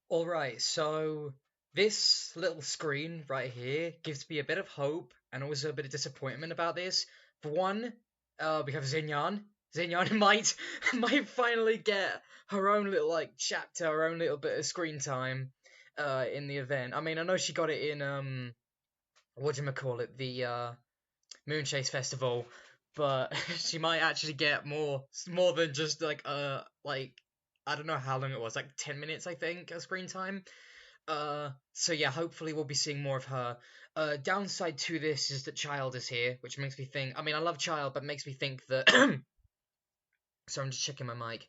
Alright, so this little screen right here gives me a bit of hope and also a bit of disappointment about this. For one, we have Xinyan. Xinyan might finally get her own little chapter, her own little bit of screen time in the event. I mean, I know she got it in whatchamacallit, the Moonchase festival, but she might actually get more than just I don't know how long it was, like 10 minutes, I think, of screen time. So yeah, hopefully we'll be seeing more of her. Downside to this is that Child is here, which makes me think. I mean, I love Child, but makes me think that. So I'm just checking my mic.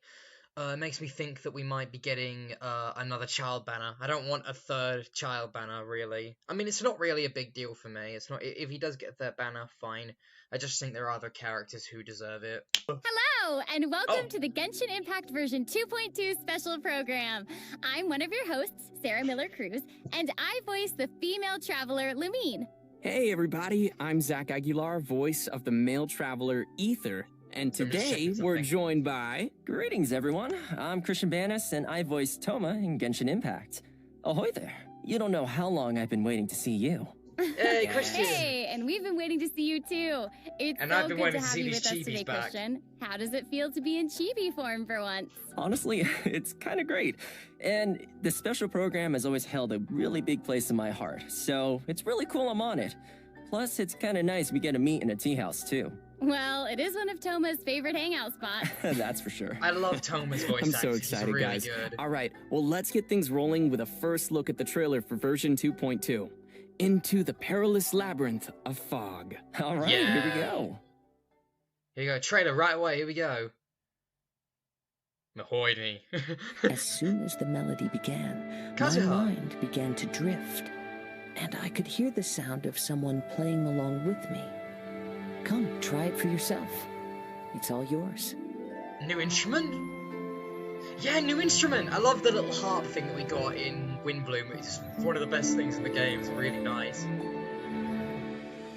Makes me think that we might be getting another Child banner. I don't want a third Child banner, really. I mean, it's not really a big deal for me. It's not. If he does get a third banner, fine. I just think there are other characters who deserve it. Hello, and welcome to the Genshin Impact version 2.2 special program. I'm one of your hosts, Sarah Miller-Cruz, and I voice the female traveler, Lumine. Hey everybody, I'm Zach Aguilar, voice of the male traveler, Ether. And today we're joined by... Greetings everyone, I'm Christian Banis, and I voice Toma in Genshin Impact. Ahoy there. You don't know how long I've been waiting to see you. Hey, Christian! Hey, and we've been waiting to see you too. It's and so I've been good waiting to to have see you these with us today, chibis back. Christian. How does it feel to be in chibi form for once? Honestly, it's kind of great. And the special program has always held a really big place in my heart, so it's really cool I'm on it. Plus, it's kind of nice we get to meet in a tea house too. Well, it is one of Toma's favorite hangout spots. That's for sure. I love Toma's voice I'm acting. so excited, really guys. Good. All right, well, let's get things rolling with a first look at the trailer for version 2.2. Into the perilous labyrinth of fog. All right, Yeah. here we go. Here you go, trailer right away, here we go. Mahoy. As soon as the melody began, my Kazuha. mind began to drift, and I could hear the sound of someone playing along with me. Come, try it for yourself. It's all yours. New instrument? Yeah, new instrument! I love the little harp thing that we got in Windbloom. It's one of the best things in the game. It's really nice.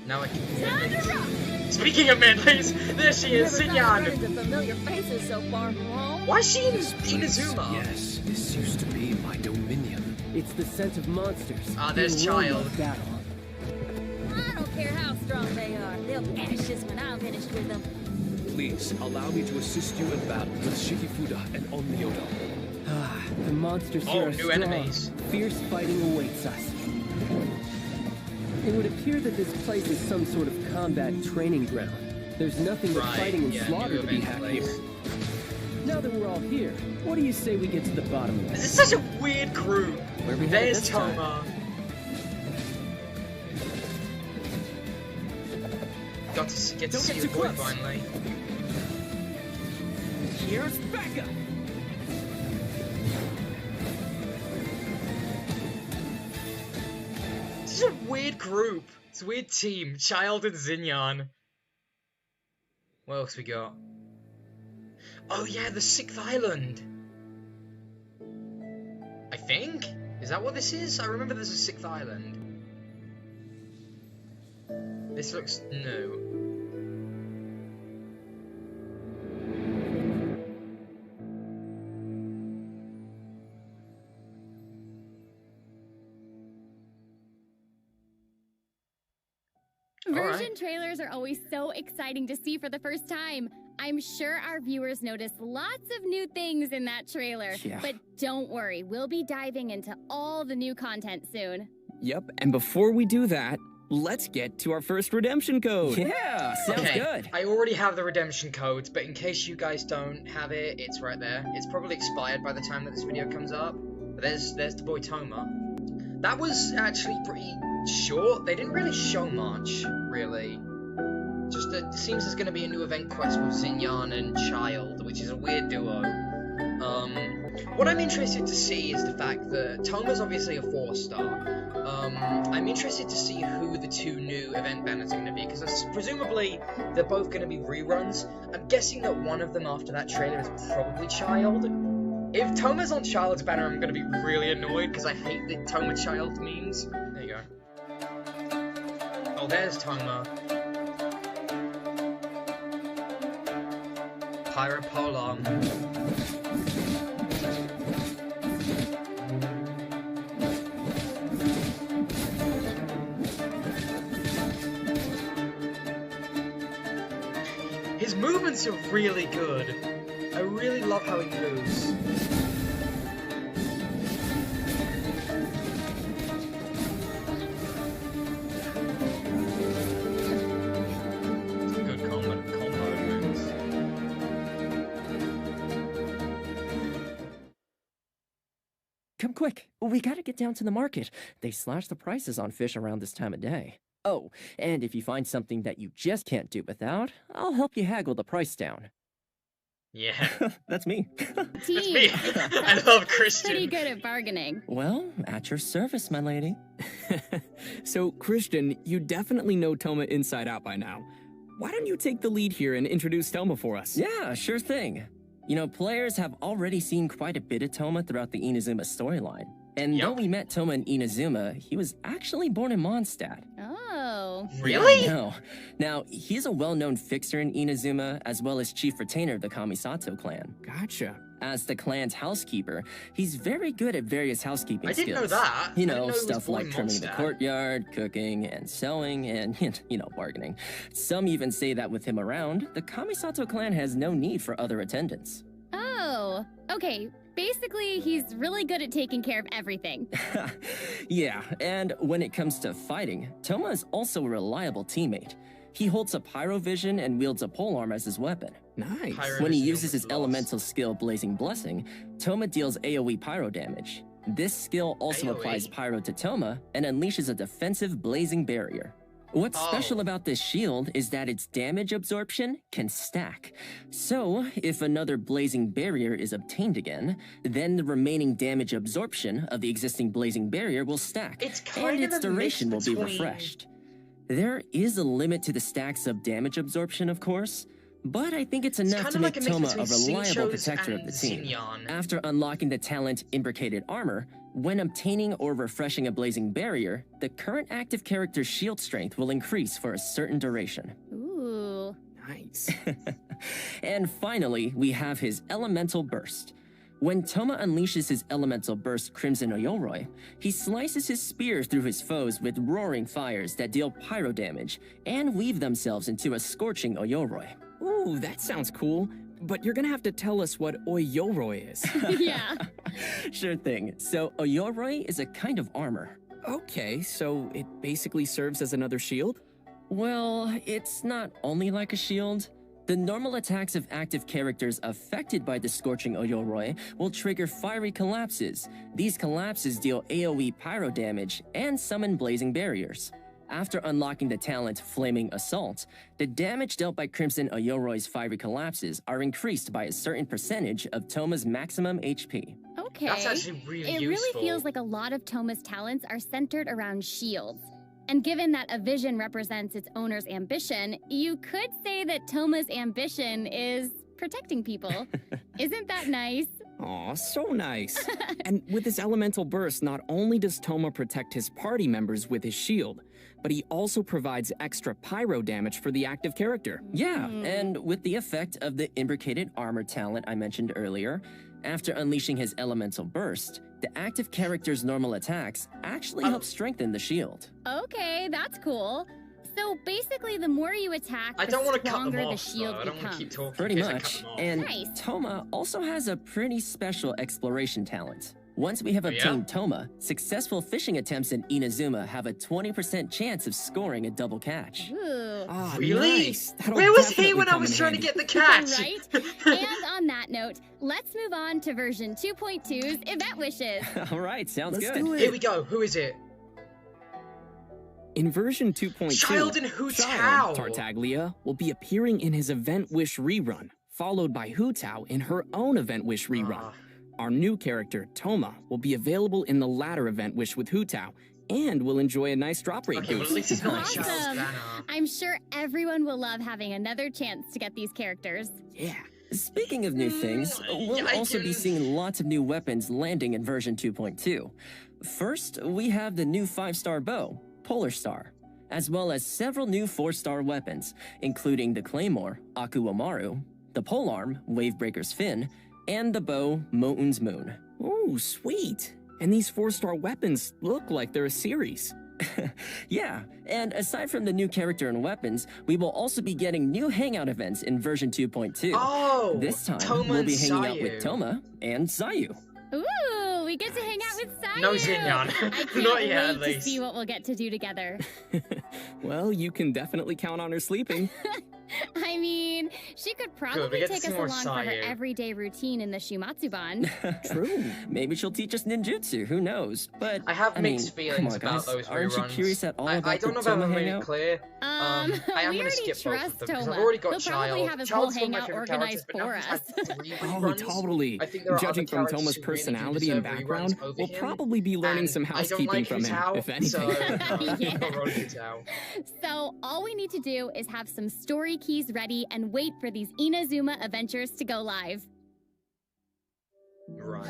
Now I can... Speaking of medleys, there she is, Xinyan! Familiar faces so far from home. Why is she in Inazuma? Yes, this used to be my dominion. It's the scent of monsters. Ah, there's being warned Child. of battle. I don't care how strong they are. They'll be ashes when I'm finished with them. Please, allow me to assist you in battle with Shikifuda and Onmyodo. Ah, the monsters Oh, here are new strong. enemies. Fierce fighting awaits us. It would appear that this place is some sort of combat training ground. There's nothing but Right, fighting and yeah, slaughter new to be event had place. here. Now that we're all here, what do you say we get to the bottom of This this? is such a weird crew. Where we headed There's this time? Toma. Got to get to Don't see get your too boy close. finally. Here's Becca! This is a weird group. It's a weird team. Child and Xinyan. What else we got? Oh yeah, the Sixth Island. I think? Is that what this is? I remember there's a Sixth Island. This looks new. Version trailers are always so exciting to see for the first time. I'm sure our viewers noticed lots of new things in that trailer. Yeah. But don't worry, we'll be diving into all the new content soon. Yep, and before we do that, let's get to our first redemption code. Yeah, sounds Okay, good. I already have the redemption codes, but in case you guys don't have it, it's right there. It's probably expired by the time that this video comes up. But there's the boy Toma. That was actually pretty short. They didn't really show much, really. Just it seems there's going to be a new event quest with Xinyan and Child, which is a weird duo. What I'm interested to see is the fact that Toma's obviously a 4-star. I'm interested to see who the two new event banners are going to be, because presumably they're both going to be reruns. I'm guessing that one of them after that trailer is probably Child. If Toma's on Child's banner, I'm going to be really annoyed, because I hate the Toma Child memes. There you go. Oh, there's Toma. Pyropolar. movements are really good. I really love how he moves. Good combo moves. Come quick, we gotta get down to the market. They slash the prices on fish around this time of day. Oh, and if you find something that you just can't do without, I'll help you haggle the price down. Yeah. That's me. That's me. I love Christian. Pretty good at bargaining. Well, at your service, my lady. So, Christian, you definitely know Toma inside out by now. Why don't you take the lead here and introduce Toma for us? Yeah, sure thing. You know, players have already seen quite a bit of Toma throughout the Inazuma storyline. And though we met Toma in Inazuma, he was actually born in Mondstadt. Oh. Really? No. Now, he's a well-known fixer in Inazuma, as well as chief retainer of the Kamisato clan. Gotcha. As the clan's housekeeper, he's very good at various housekeeping skills. I didn't know that. You I know, didn't know he was stuff born like in trimming the Mondstadt. courtyard, cooking, and sewing, and, you know, bargaining. Some even say that with him around, the Kamisato clan has no need for other attendants. Oh. Okay. Basically, he's really good at taking care of everything. Yeah, and when it comes to fighting, Toma is also a reliable teammate. He holds a pyrovision and wields a polearm as his weapon. Nice. When he uses his elemental skill Blazing Blessing, Toma deals AoE pyro damage. This skill also AoE? applies pyro to Toma and unleashes a defensive blazing barrier. What's special about this shield is that its damage absorption can stack. So, if another blazing barrier is obtained again, then the remaining damage absorption of the existing blazing barrier will stack, It's and kind its of a duration will mix be between- refreshed. There is a limit to the stacks of damage absorption, of course, but I think it's enough kind to of make like a mix Toma a between reliable Sinchos protector of and the team. Xinyan. After unlocking the talent Imbricated Armor, when obtaining or refreshing a blazing barrier, the current active character's shield strength will increase for a certain duration. Ooh. Nice. And finally, we have his Elemental Burst. When Toma unleashes his Elemental Burst Crimson Oyoroi, he slices his spear through his foes with roaring fires that deal pyro damage and weave themselves into a scorching Oyoroi. Ooh, that sounds cool. But you're gonna have to tell us what Oyoroi is. Yeah. Sure thing. So Oyoroi is a kind of armor. Okay, so it basically serves as another shield? Well, it's not only like a shield. The normal attacks of active characters affected by the Scorching Oyoroi will trigger fiery collapses. These collapses deal AoE pyro damage and summon blazing barriers. After unlocking the talent Flaming Assault, the damage dealt by Crimson Oyoroi's fiery collapses are increased by a certain percentage of Toma's maximum HP. Okay. That's actually really It useful. really feels like a lot of Toma's talents are centered around shields. And given that a vision represents its owner's ambition, you could say that Toma's ambition is protecting people. Isn't that nice? Aw, so nice. And with his elemental burst, not only does Toma protect his party members with his shield, but he also provides extra pyro damage for the active character. Yeah, and with the effect of the Imbricated Armor talent I mentioned earlier, after unleashing his Elemental Burst, the active character's normal attacks actually help strengthen the shield. Okay, that's cool. So basically, the more you attack, I the don't want to cut them stronger the off, shield though. I don't want becomes. to keep talking. Pretty in case I cut much, them off. and Nice. Toma also has a pretty special exploration talent. Once we have Oh, yeah? obtained Toma, successful fishing attempts in Inazuma have a 20% chance of scoring a double catch. Ooh. Ah, Really? nice. That'll Where was he definitely when I come was in trying handy. to get the catch? Right? And on that note, let's move on to version 2.2's event wishes. All right, sounds Let's good. do it. Here we go. Who is it? In version 2.2, Child in Hu Tao. Child Tartaglia will be appearing in his Event Wish rerun, followed by Hu Tao in her own Event Wish rerun. Ah. Our new character, Toma, will be available in the latter Event Wish with Hu Tao, and will enjoy a nice drop rate Okay, well, at boost. least it's not Awesome. Child's banner. I'm sure everyone will love having another chance to get these characters. Yeah. Speaking of new things, we'll also be seeing lots of new weapons landing in version 2.2. First, we have the new 5-star bow, Polar Star, as well as several new 4-star weapons, including the Claymore, Aku Amaru, the Polearm, Wavebreaker's Fin, and the bow, Mountain's Moon. Oh, sweet. And these 4-star weapons look like they're a series. Yeah, and aside from the new character and weapons, we will also be getting new hangout events in version 2.2. Oh! This time, Toma we'll and be hanging out Sayu. with Toma and Sayu. Ooh, we get to hang out with Sayu. No Xinyan. I can't Not yet, wait at to least. see what we'll get to do together. Well, you can definitely count on her sleeping. I mean, she could probably get to take see us more along for her Sayu. everyday routine in the Shumatsuban. True. Maybe she'll teach us ninjutsu, who knows? But I mean, mixed feelings about those Aren't you reruns. curious at all about I don't know the if I'm Toma really hangout? clear. I am we going to already skip both trust of them because Toma. I've already got He'll probably Child. have his whole Child's one of my hangout favorite organized characters, but now for he's us. had 3 Oh, reruns. totally. I think there are Judging other from characters Toma's who really do personality and deserve background, reruns over we'll him, probably be learning and some I don't housekeeping like from his him, how, if anything. So, Yeah. not rolling his how. So all we need to do is have some story keys ready and wait for these Inazuma adventures to go live. Right.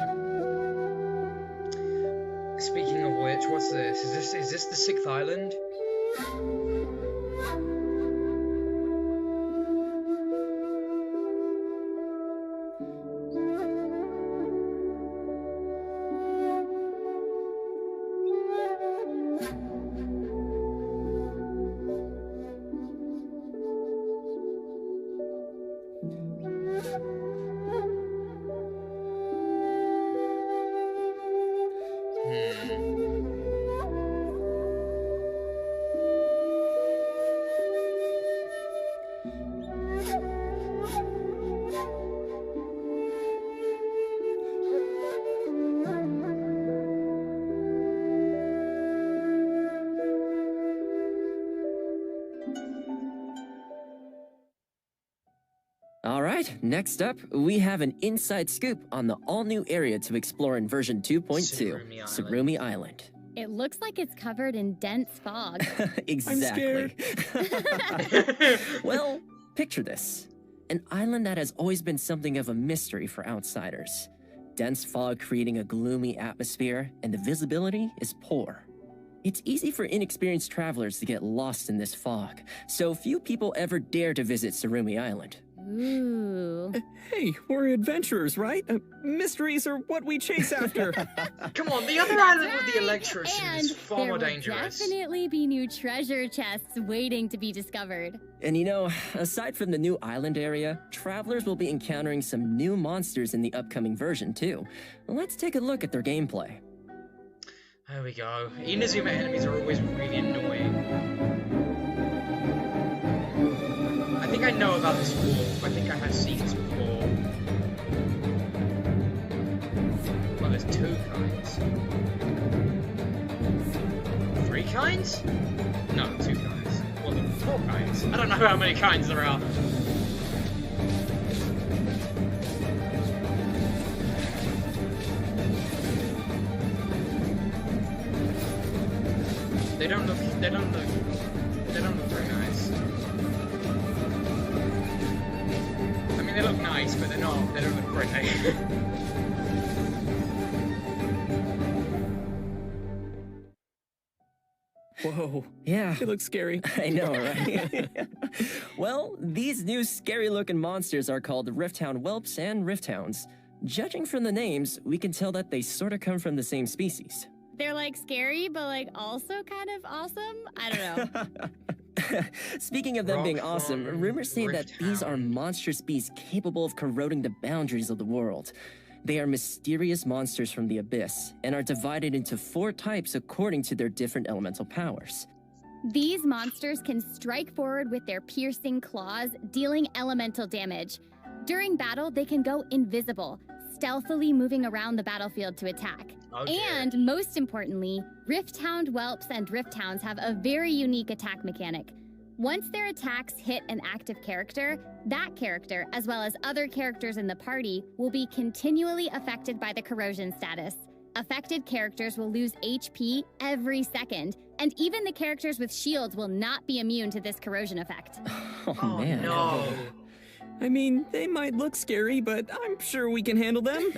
Speaking of which, what's this? Is this the 6th island? All right, next up, we have an inside scoop on the all-new area to explore in version 2.2, Surumi Island. It looks like it's covered in dense fog. Exactly. Well, picture this. An island that has always been something of a mystery for outsiders. Dense fog creating a gloomy atmosphere, and the visibility is poor. It's easy for inexperienced travelers to get lost in this fog, so few people ever dare to visit Surumi Island. Ooh. Hey, we're adventurers, right? Mysteries are what we chase after. Come on, the other island with the electricity And is far there more will dangerous. definitely be new treasure chests waiting to be discovered. And you know, aside from the new island area, travelers will be encountering some new monsters in the upcoming version too. Let's take a look at their gameplay. There we go. Inazuma enemies are always really annoying. I think I know about this wall. I think I have seen this before. Well, there's 2 kinds. 3 kinds? No, 2 kinds. Well, there are 4 kinds. I don't know how many kinds there are. They don't look very nice. I mean, they look nice, but they don't look pretty. Whoa. Yeah. They look scary. I know, right? Well, these new scary-looking monsters are called Rifthound Whelps and Rifthounds. Judging from the names, we can tell that they sort of come from the same species. They're like scary, but like also kind of awesome. I don't know. Speaking of them being awesome, Rockron rumors say that these are Rifthound. monstrous beasts capable of corroding the boundaries of the world. They are mysterious monsters from the abyss and are divided into 4 types according to their different elemental powers. These monsters can strike forward with their piercing claws, dealing elemental damage. During battle, they can go invisible, stealthily moving around the battlefield to attack. Okay. And most importantly, Rifthound Whelps and Rifthounds have a very unique attack mechanic. Once their attacks hit an active character, that character, as well as other characters in the party, will be continually affected by the corrosion status. Affected characters will lose HP every second, and even the characters with shields will not be immune to this corrosion effect. Oh, man. no. I mean, they might look scary, but I'm sure we can handle them.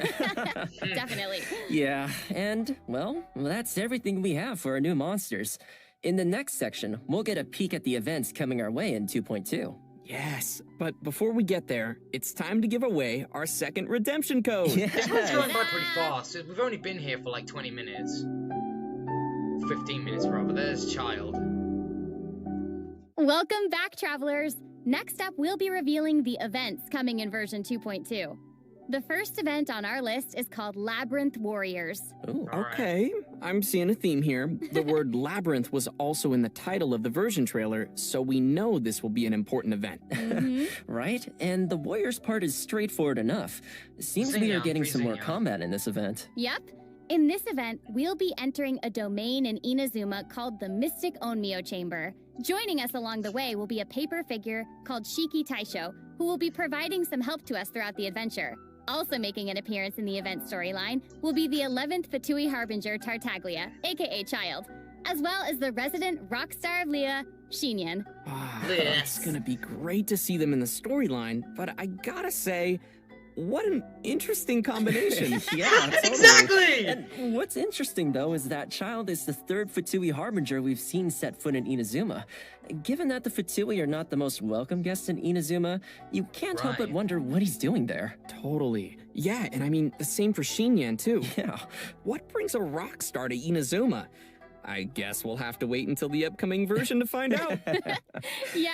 Definitely. Yeah, and, well, that's everything we have for our new monsters. In the next section, we'll get a peek at the events coming our way in 2.2. Yes, but before we get there, it's time to give away our second redemption code. This one's going by pretty fast. We've only been here for like 20 minutes. 15 minutes rather. There's child. Welcome back, travelers! Next up, we'll be revealing the events coming in version 2.2. The first event on our list is called Labyrinth Warriors. Ooh, Alright. okay, I'm seeing a theme here. The word labyrinth was also in the title of the version trailer, so we know this will be an important event. Right? And the warriors part is straightforward enough. Seems we are Xinyan, getting free some more Xinyan. combat in this event. Yep. In this event, we'll be entering a domain in Inazuma called the Mystic Onmyo Chamber. Joining us along the way will be a paper figure called Shiki Taisho, who will be providing some help to us throughout the adventure. Also making an appearance in the event storyline will be the 11th Fatui Harbinger Tartaglia, aka Child, as well as the resident rock star of Leah, Xinyan. It's gonna be great to see them in the storyline, but I gotta say, what an interesting combination. Yeah, totally. Exactly! And what's interesting, though, is that Child is the third Fatui Harbinger we've seen set foot in Inazuma. Given that the Fatui are not the most welcome guests in Inazuma, you can't help but Right. wonder what he's doing there. Totally. Yeah, and I mean, the same for Xinyan, too. Yeah. What brings a rock star to Inazuma? I guess we'll have to wait until the upcoming version to find out. Yeah,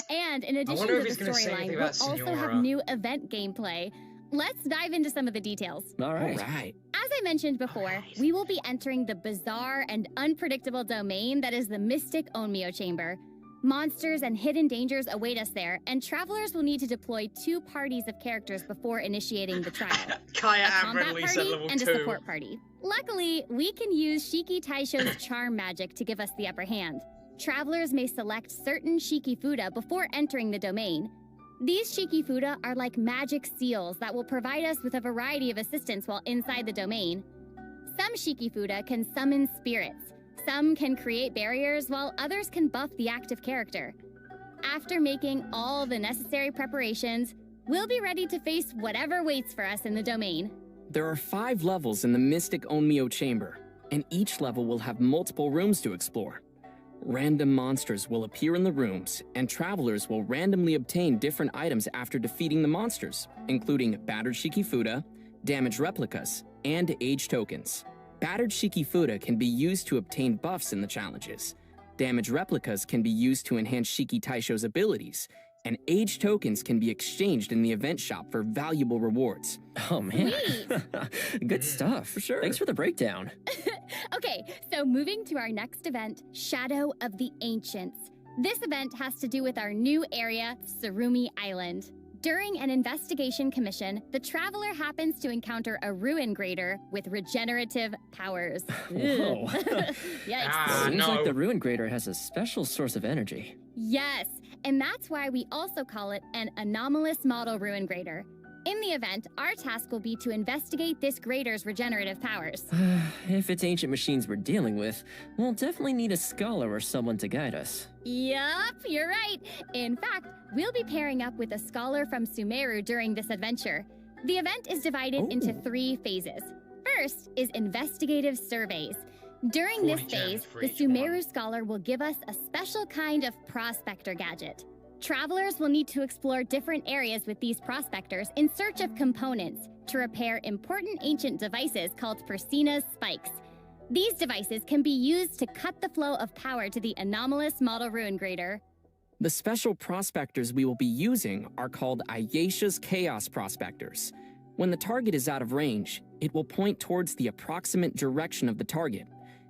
and in addition wonder to if the he's gonna say storyline, anything we'll about also have Signora. new event gameplay. Let's dive into some of the details. All right. Alright. As I mentioned before, Alright. we will be entering the bizarre and unpredictable domain that is the Mystic Onmyo Chamber. Monsters and hidden dangers await us there, and travelers will need to deploy 2 parties of characters before initiating the trial. Kaya A and combat Renly said party level and 2. a support party. Luckily, we can use Shiki Taisho's charm magic to give us the upper hand. Travelers may select certain Shiki Fuda before entering the domain. These Shiki Fuda are like magic seals that will provide us with a variety of assistance while inside the domain. Some Shiki Fuda can summon spirits. Some can create barriers, while others can buff the active character. After making all the necessary preparations, we'll be ready to face whatever waits for us in the domain. There are 5 levels in the Mystic Onmyo Chamber, and each level will have multiple rooms to explore. Random monsters will appear in the rooms, and travelers will randomly obtain different items after defeating the monsters, including battered Shikifuda, damaged replicas, and age tokens. Battered Shikifuda can be used to obtain buffs in the challenges. Damaged replicas can be used to enhance Shiki Taisho's abilities, and age tokens can be exchanged in the event shop for valuable rewards. Oh, man. Sweet. Good stuff. For sure. Thanks for the breakdown. Okay, so moving to our next event, Shadow of the Ancients. This event has to do with our new area, Tsurumi Island. During an investigation commission, the traveler happens to encounter a ruin grader with regenerative powers. Whoa. Yikes. Ah, Seems no. like the Ruin Grader has a special source of energy. Yes, and that's why we also call it an anomalous model ruin grader. In the event, our task will be to investigate this grader's regenerative powers. If it's ancient machines we're dealing with, we'll definitely need a scholar or someone to guide us. Yup, you're right. In fact, we'll be pairing up with a scholar from Sumeru during this adventure. The event is divided into 3 phases. First is investigative surveys. During this 40 gems phase, for the each one. Sumeru scholar will give us a special kind of prospector gadget. Travelers will need to explore different areas with these prospectors in search of components to repair important ancient devices called Persina's spikes. These devices can be used to cut the flow of power to the anomalous model ruin grader. The special prospectors we will be using are called Ayesha's Chaos Prospectors. When the target is out of range, it will point towards the approximate direction of the target,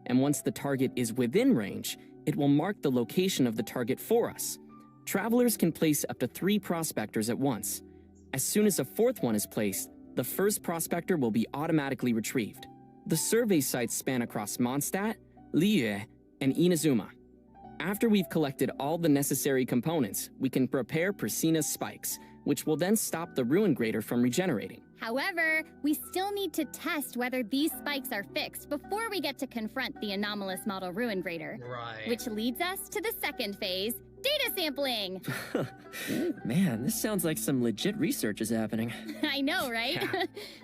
and once the target is within range, it will mark the location of the target for us. Travelers can place up to 3 prospectors at once. As soon as a 4th one is placed, the first prospector will be automatically retrieved. The survey sites span across Mondstadt, Liyue, and Inazuma. After we've collected all the necessary components, we can prepare Persina's spikes, which will then stop the ruin grader from regenerating. However, we still need to test whether these spikes are fixed before we get to confront the anomalous model ruin grader. Right. Which leads us to the second phase, data sampling. Man, this sounds like some legit research is happening. I know, right? Yeah.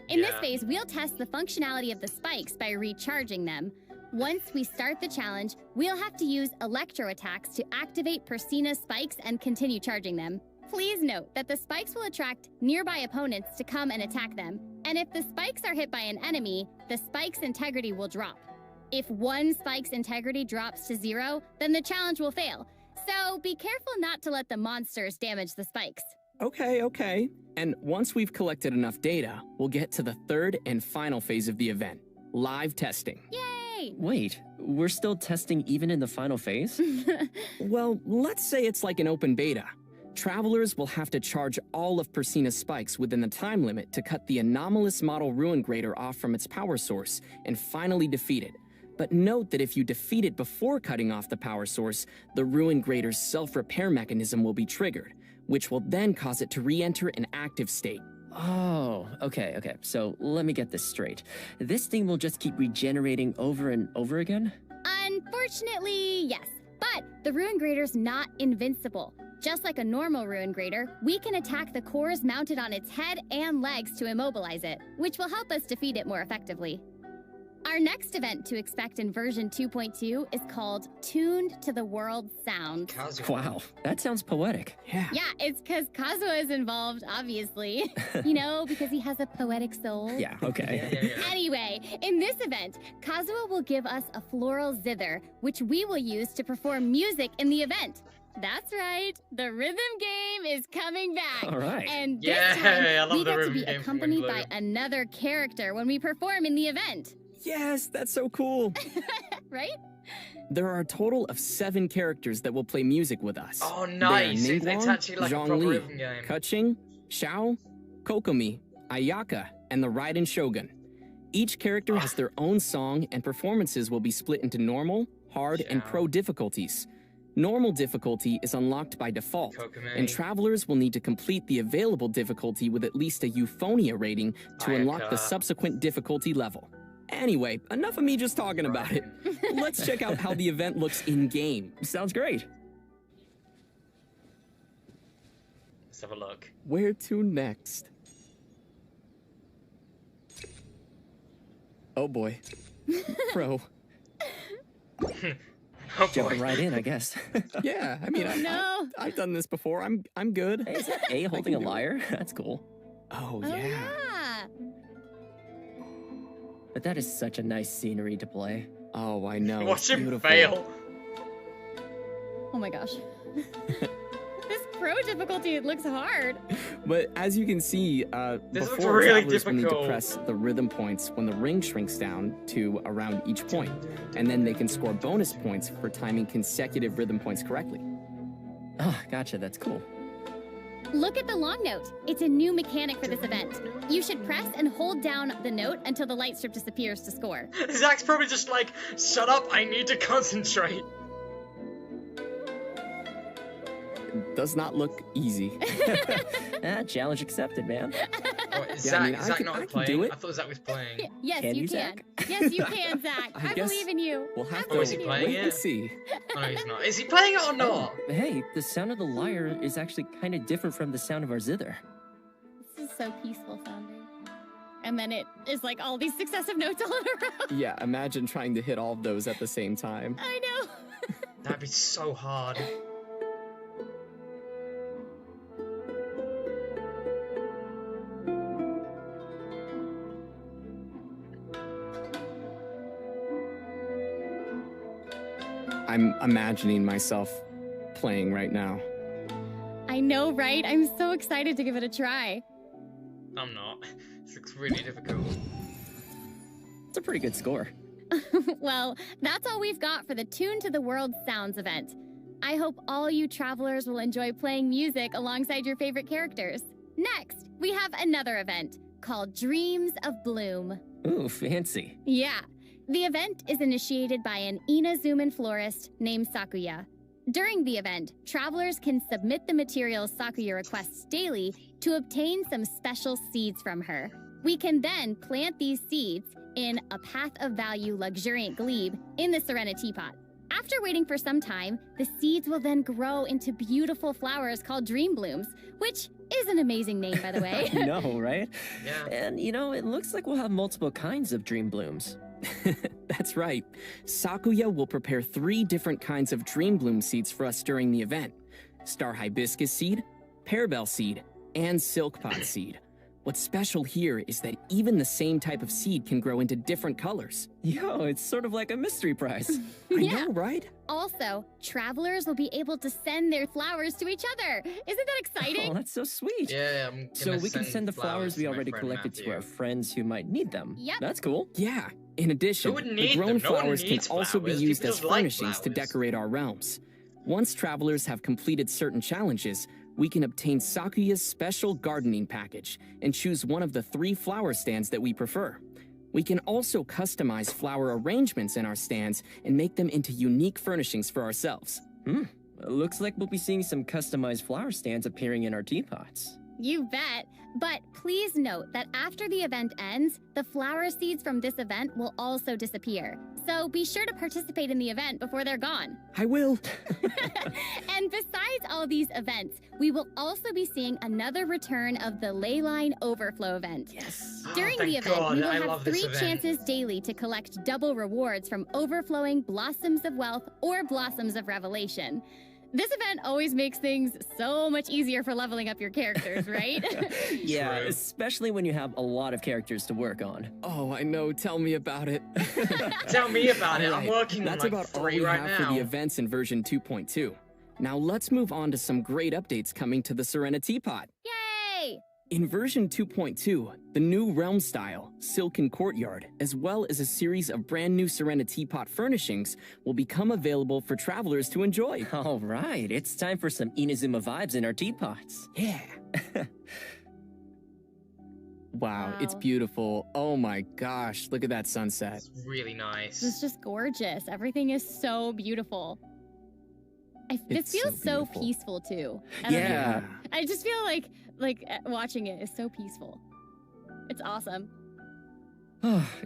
In this Yeah. phase, we'll test the functionality of the spikes by recharging them. Once we start the challenge, we'll have to use electro attacks to activate Persina's spikes and continue charging them. Please note that the spikes will attract nearby opponents to come and attack them, and if the spikes are hit by an enemy, the spike's integrity will drop. If one spike's integrity drops to 0, then the challenge will fail. So be careful not to let the monsters damage the spikes. Okay. And once we've collected enough data, we'll get to the third and final phase of the event, live testing. Yay! Wait, we're still testing even in the final phase? Well, let's say it's like an open beta. Travelers will have to charge all of Persina's spikes within the time limit to cut the anomalous model Ruin Grader off from its power source and finally defeat it. But note that if you defeat it before cutting off the power source, the Ruin Grader's self-repair mechanism will be triggered, which will then cause it to re-enter an active state. Oh, okay. So let me get this straight. This thing will just keep regenerating over and over again? Unfortunately, yes. But the Ruin Grader's not invincible. Just like a normal Ruin Grader, we can attack the cores mounted on its head and legs to immobilize it, which will help us defeat it more effectively. Our next event to expect in version 2.2 is called Tuned to the World's Sounds. Kazuha. Wow, that sounds poetic. Yeah. Yeah, it's because Kazuha is involved, obviously. You know, because he has a poetic soul. Yeah, okay. Yeah. Anyway, in this event, Kazuha will give us a floral zither, which we will use to perform music in the event. That's right, the rhythm game is coming back. All right. And this Yeah, I time, love we the get to rhythm be game from accompanied Wind by another character when we perform in the event. Yes, that's so cool. Right? There are a total of 7 characters that will play music with us. Oh, They are nice. It's Ningguang, actually like a proper Zhongli, rhythm game. Keqing, Xiao, Kokomi, Ayaka, and the Raiden Shogun. Each character has their own song, and performances will be split into normal, hard, and Xiao. pro difficulties. Normal difficulty is unlocked by default, Kokomi. and travelers will need to complete the available difficulty with at least a Euphonia rating to unlock the Ayaka. subsequent difficulty level. Anyway, enough of me just talking about it. Let's check out how the event looks in-game. Sounds great. Let's have a look. Where to next? Oh boy. Pro. Oh Jumping boy. right in, I guess. Yeah, I mean, No. I've done this before. I'm good. Hey, is that A holding a do it. lyre? That's cool. Oh Oh, yeah. yeah. But that is such a nice scenery to play. Oh, I know. Watch it's him beautiful. fail. Oh my gosh. This pro difficulty, it looks hard. But as you can see, This looks before really travelers will need to difficult. press the rhythm points when the ring shrinks down to around each point, and then they can score bonus points for timing consecutive rhythm points correctly. Ah, gotcha, that's cool. Look at the long note. It's a new mechanic for this event. You should press and hold down the note until the light strip disappears to score. Zach's probably just like, shut up, I need to concentrate. Does not look easy. Challenge accepted, man. Oh, is Yeah, Zach, I mean, is I Zach can- not I can playing? do it. I thought Zach was playing. Yes, Can you you, can. Zach? Yes, you can, Zach. I I guess believe in you. We'll have I to Oh, is he believe in playing you. wait it? and see. Oh, no, he's not. Is he playing it or not? Hey, the sound of the lyre is actually kind of different from the sound of our zither. This is so peaceful sounding. And then it is like all these successive notes all in a row. Yeah, imagine trying to hit all of those at the same time. I know. That'd be so hard. I'm imagining myself playing right now. I know, right? I'm so excited to give it a try. I'm not. This looks really difficult. It's a pretty good score. Well, that's all we've got for the Tune to the World Sounds event. I hope all you travelers will enjoy playing music alongside your favorite characters. Next, we have another event called Dreams of Bloom. Ooh, fancy. Yeah, the event is initiated by an Inazuman florist named Sakuya. During the event, travelers can submit the materials Sakuya requests daily to obtain some special seeds from her. We can then plant these seeds in a Path of Value luxuriant glebe in the Serena teapot. After waiting for some time, the seeds will then grow into beautiful flowers called dream blooms, which is an amazing name, by the way. I know, right? Yeah. And you know, it looks like we'll have multiple kinds of dream blooms. That's right. Sakuya will prepare 3 different kinds of dream bloom seeds for us during the event. Star hibiscus seed, pearbell seed, and silk pot seed. What's special here is that even the same type of seed can grow into different colors. Yo, it's sort of like a mystery prize. I Yeah. know, right? Also, travelers will be able to send their flowers to each other. Isn't that exciting? Oh, that's so sweet. Yeah, I'm So gonna we can send the flowers we to my already friend collected to Matthew. our friends who might need them. Yep. That's cool. Yeah. In addition, Who would the need grown them? No one flowers can needs also be flowers. used People as just like furnishings to flowers. decorate our realms. Once travelers have completed certain challenges, we can obtain Sakuya's special gardening package and choose one of the 3 flower stands that we prefer. We can also customize flower arrangements in our stands and make them into unique furnishings for ourselves. Looks like we'll be seeing some customized flower stands appearing in our teapots. You bet. But please note that after the event ends, the flower seeds from this event will also disappear. So be sure to participate in the event before they're gone. I will. And besides all these events, we will also be seeing another return of the Ley Line Overfl event. Yes. During thank the event, God, we will I have love this 3 event. chances daily to collect double rewards from overflowing Blossoms of Wealth or Blossoms of Revelation. This event always makes things so much easier for leveling up your characters, right? Yeah, True. especially when you have a lot of characters to work on. Oh, I know. Tell me about it. Tell me about it. I'm Alright, working on that's like about all 3 we right have now. for the events in version 2.2. Now let's move on to some great updates coming to the Serenity Pot. Yay! In version 2.2, the new realm style, Silken Courtyard, as well as a series of brand new Serenity Pot furnishings will become available for travelers to enjoy. All right, it's time for some Inazuma vibes in our teapots. Yeah. Wow, it's Wow. beautiful. Oh my gosh, look at that sunset. It's really nice. This is just gorgeous. Everything is so beautiful. This It's so feels so beautiful. peaceful too. I don't know. Yeah. I just feel like watching it is so peaceful. It's awesome.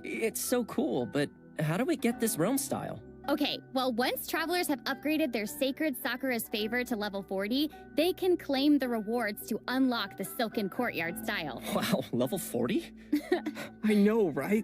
It's so cool, but how do we get this realm style? Okay, well, once travelers have upgraded their Sacred Sakura's Favor to level 40, they can claim the rewards to unlock the Silken Courtyard style. Wow, level 40? I know, right?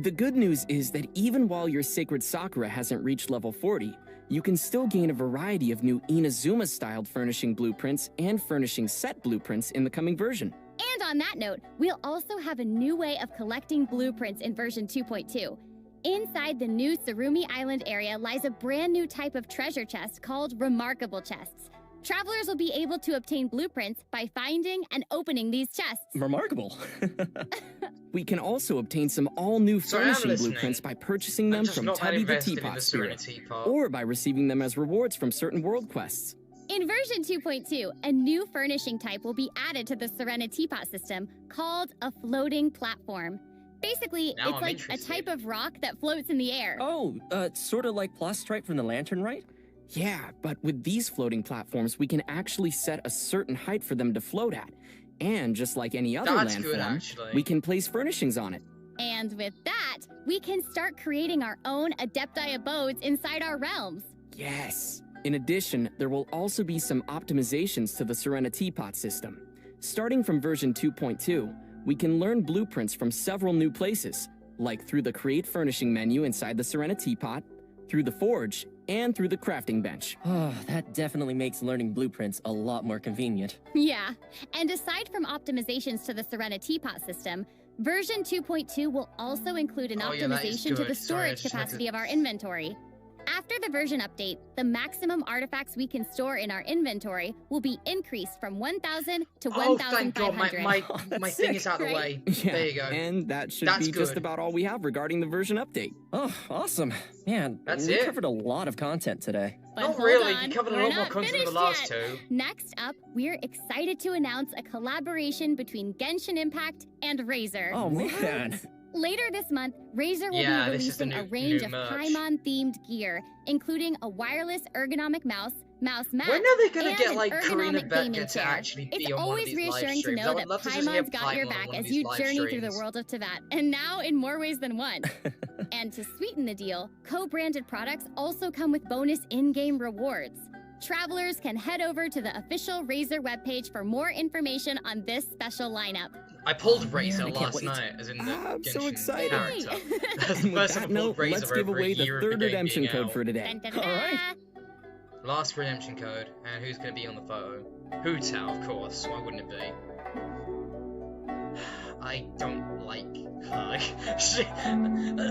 The good news is that even while your Sacred Sakura hasn't reached level 40, you can still gain a variety of new Inazuma-styled furnishing blueprints and furnishing set blueprints in the coming version. And on that note, we'll also have a new way of collecting blueprints in version 2.2. Inside the new Tsurumi Island area lies a brand new type of treasure chest called Remarkable Chests. Travelers will be able to obtain blueprints by finding and opening these chests. Remarkable. We can also obtain some all-new Sorry, I'm furnishing listening. blueprints by purchasing I'm them just from not that Tubby the invested in Teapot the Spirit, Serenity part. or by receiving them as rewards from certain world quests. In version 2.2, a new furnishing type will be added to the Serenity Teapot system called a floating platform. Basically, Now it's I'm like a interested. type of rock that floats in the air. Oh, sort of like Plastrite from the Lantern, right? Yeah, but with these floating platforms, we can actually set a certain height for them to float at. And just like any other That's good, landform, actually. we can place furnishings on it. And with that, we can start creating our own Adepti abodes inside our realms. Yes. In addition, there will also be some optimizations to the Serenity Pot system. Starting from version 2.2, we can learn blueprints from several new places, like through the Create Furnishing menu inside the Serenity Pot, through the Forge, and through the Crafting Bench. Oh, that definitely makes learning blueprints a lot more convenient. Yeah, and aside from optimizations to the Serenity Pot system, version 2.2 will also include an Oh, yeah, that is optimization to good. the Sorry, I storage just had capacity to- of our inventory. After the version update, the maximum artifacts we can store in our inventory will be increased from 1,000 to Oh, thank God, 1,500. my That's thing sick, is out of the right? way. Yeah, There you go. and that should That's be just good. about all we have regarding the version update. Oh, awesome. Man, That's we it? covered a lot of content today. But Not hold really, on, you covered a we're lot more not content than the finished last yet. two. Next up, we're excited to announce a collaboration between Genshin Impact and Razer. Oh, man. Later this month, Razer will Yeah, be this is the releasing a new- range new of merch. Paimon-themed gear, including a wireless ergonomic mouse mat, When are they gonna and get an like Karina ergonomic Becker gaming to chair. actually be It's on one of always these live reassuring to streams? I know would that love to just hear Paimon's got your Paimon on back one of as these you live journey through the streams. world of Teyvat, and now in more ways than one. And to sweeten the deal, co-branded products also come with bonus in-game rewards. Travelers can head over to the official Razer webpage for more information on this special lineup. I pulled I Razer can't last wait. night, as in the I'm so Genshin excited. character. That's And the with first time that I note, pulled Razer let's give over a away the year of the third game redemption being code out. for today. Dun, dun, dun, All dun. right. Last redemption code, and who's gonna be on the photo? Hu Tao, of course. Why wouldn't it be? I don't like her.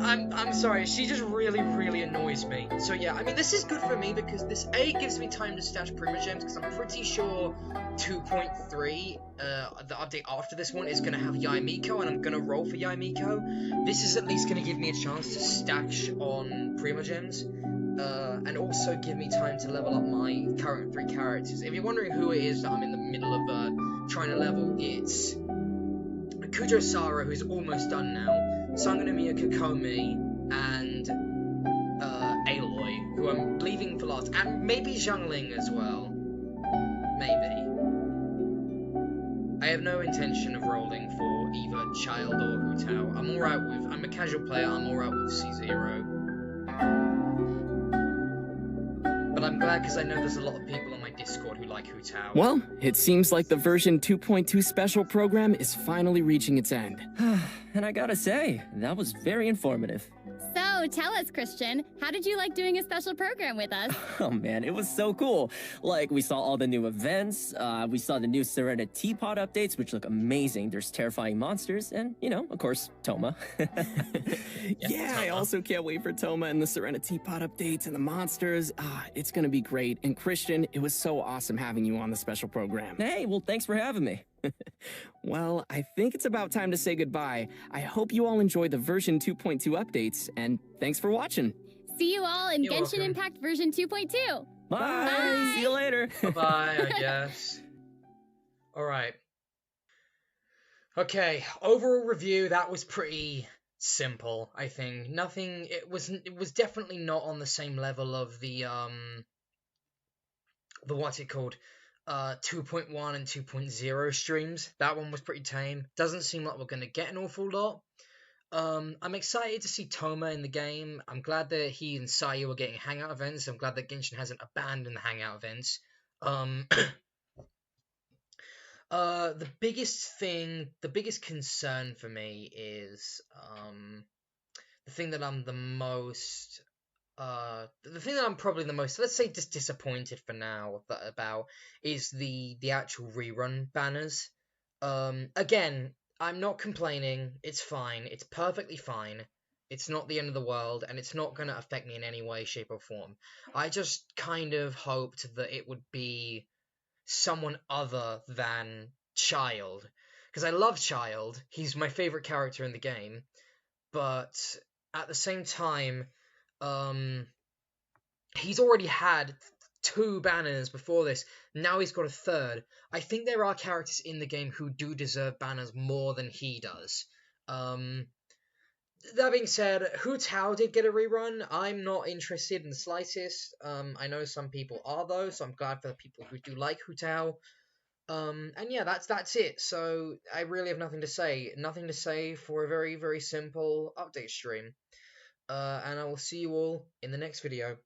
I'm sorry, she just really annoys me. So yeah, I mean, this is good for me because this A gives me time to stash Primogems, because I'm pretty sure 2.3, the update after this one, is going to have Yaimiko, and I'm going to roll for Yaimiko. This is at least going to give me a chance to stash on Primogems, and also give me time to level up my current 3 characters. If you're wondering who it is that I'm in the middle of trying to level, it's Kujo Sara, who's almost done now, Sangonomiya Kokomi, and Aloy, who I'm leaving for last, and maybe Zhangling as well. Maybe. I have no intention of rolling for either Child or Hu Tao. I'm a casual player, I'm alright with C0. But I'm glad because I know there's a lot of people on my Discord who like Hu Tao. Well, it seems like the version 2.2 special program is finally reaching its end. And I gotta say, that was very informative. So, tell us, Christian, how did you like doing a special program with us? Oh man, it was so cool. Like, we saw all the new events, we saw the new Serena Teapot updates, which look amazing. There's terrifying monsters, and, you know, of course, Toma. Yeah, I also can't wait for Toma and the Serena Teapot updates and the monsters. It's gonna be great. And Christian, it was so awesome having you on the special program. Hey, well, thanks for having me. Well, I think it's about time to say goodbye. I hope you all enjoyed the version 2.2 updates, and thanks for watching. See you all in You're Genshin welcome. Impact version 2.2. Bye. Bye. See you later. Bye, I guess. Alright. Okay, overall review, that was pretty simple, I think. Nothing, it was definitely not on the same level of the what's it called? 2.1 and 2.0 streams. That one was pretty tame. Doesn't seem like we're going to get an awful lot. I'm excited to see Toma in the game. I'm glad that he and Sayu are getting hangout events. I'm glad that Genshin hasn't abandoned the hangout events. The biggest concern for me is the thing that I'm probably the most, let's say, just disappointed for now about is the actual rerun banners. Again, I'm not complaining. It's fine. It's perfectly fine. It's not the end of the world, and it's not going to affect me in any way, shape, or form. I just kind of hoped that it would be someone other than Child, because I love Child. He's my favorite character in the game, but at the same time, he's already had 2 banners before this. Now he's got a 3rd. I think there are characters in the game who do deserve banners more than he does. That being said, Hu Tao did get a rerun. I'm not interested in the slightest. I know some people are, though, so I'm glad for the people who do like Hu Tao. And yeah, that's it. So I really have nothing to say. Nothing to say for a very, very simple update stream. And I will see you all in the next video.